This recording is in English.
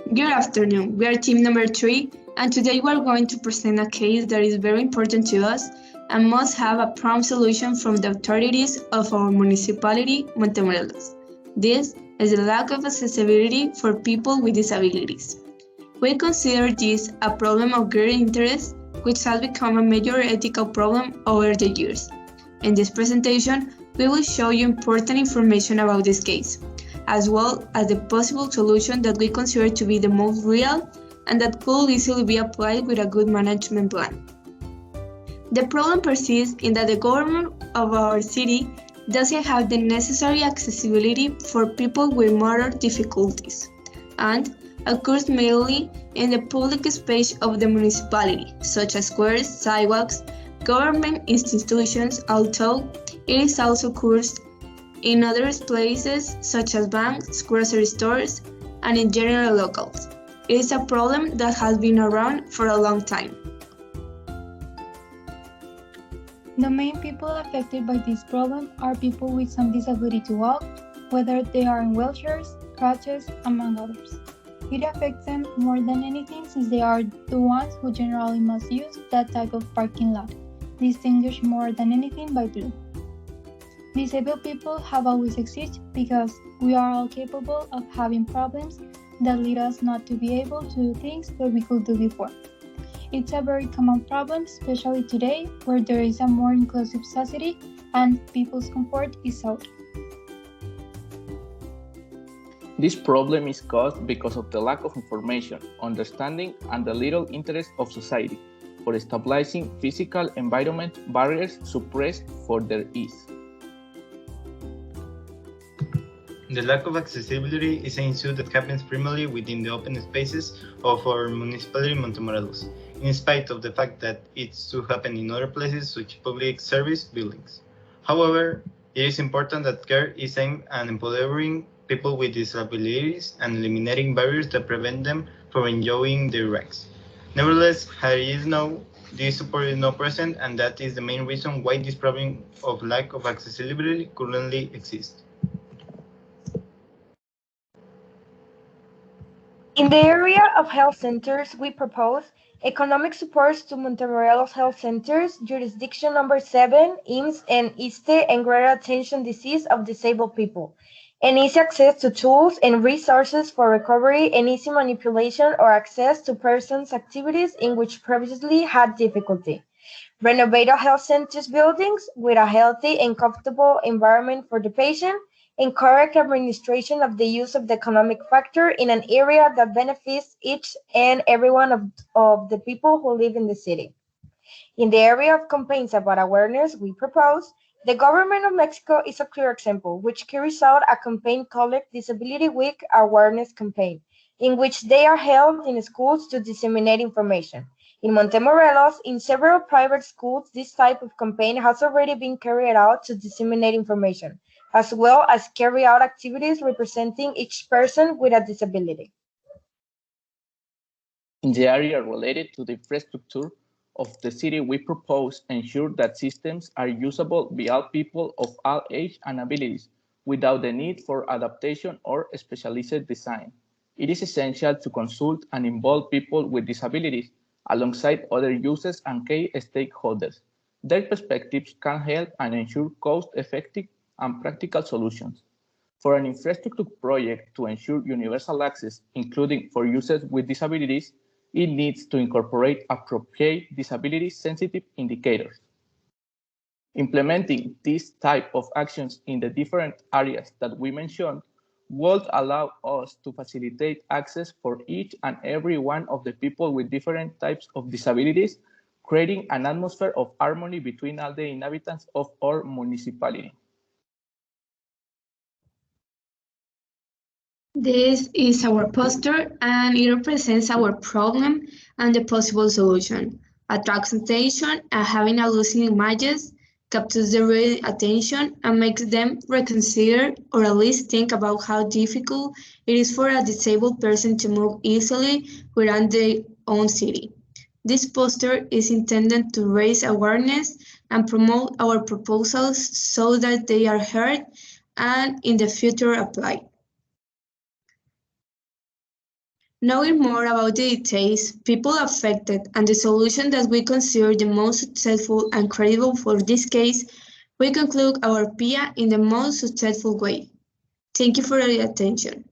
Good afternoon, we are team number 3 and today we are going to present a case that is very important to us and must have a prompt solution from the authorities of our municipality, Montemorelos. This is the lack of accessibility for people with disabilities. We consider this a problem of great interest which has become a major ethical problem over the years. In this presentation, we will show you important information about this case, as well as the possible solution that we consider to be the most real and that could easily be applied with a good management plan. The problem persists in that the government of our city doesn't have the necessary accessibility for people with motor difficulties and occurs mainly in the public space of the municipality, such as squares, sidewalks, government institutions, although it is also occurs in other places such as banks, grocery stores, and in general locals. It is a problem that has been around for a long time. The main people affected by this problem are people with some disability to walk, whether they are in wheelchairs, crutches, among others. It affects them more than anything since they are the ones who generally must use that type of parking lot, distinguished more than anything by blue. Disabled people have always existed because we are all capable of having problems that lead us not to be able to do things that we could do before. It's a very common problem, especially today where there is a more inclusive society and people's comfort is sought. This problem is caused because of the lack of information, understanding, and the little interest of society for stabilizing physical environment barriers suppressed for their ease. The lack of accessibility is an issue that happens primarily within the open spaces of our municipality Montemorelos, in spite of the fact that it's to happen in other places such as public service buildings. However, it is important that care is aimed at empowering people with disabilities and eliminating barriers that prevent them from enjoying their rights. Nevertheless, as it is now, this support is not present, and that is the main reason why this problem of lack of accessibility currently exists. In the area of health centers, we propose economic supports to Montemorelos Health Centers, jurisdiction number 7, IMSS and ISTE, and greater attention disease of disabled people, and easy access to tools and resources for recovery and easy manipulation or access to persons' activities in which previously had difficulty. Renovate our health centers buildings with a healthy and comfortable environment for the patient, and correct administration of the use of the economic factor in an area that benefits each and every one of the people who live in the city. In the area of campaigns about awareness, we propose the government of Mexico is a clear example, which carries out a campaign called Disability Week Awareness Campaign, in which they are held in schools to disseminate information. In Montemorelos, in several private schools, this type of campaign has already been carried out to disseminate information, as well as carry out activities representing each person with a disability. In the area related to the infrastructure of the city, we propose ensure that systems are usable by all people of all age and abilities, without the need for adaptation or specialized design. It is essential to consult and involve people with disabilities, alongside other users and key stakeholders. Their perspectives can help and ensure cost-effective and practical solutions. For an infrastructure project to ensure universal access, including for users with disabilities, it needs to incorporate appropriate disability-sensitive indicators. Implementing this type of actions in the different areas that we mentioned would allow us to facilitate access for each and every one of the people with different types of disabilities, creating an atmosphere of harmony between all the inhabitants of our municipality. This is our poster and it represents our problem and the possible solution. Attracts attention and having allusive images captures the reader's attention and makes them reconsider or at least think about how difficult it is for a disabled person to move easily within their own city. This poster is intended to raise awareness and promote our proposals so that they are heard and in the future applied. Knowing more about the details, people affected, and the solution that we consider the most successful and credible for this case, we conclude our PIA in the most successful way. Thank you for your attention.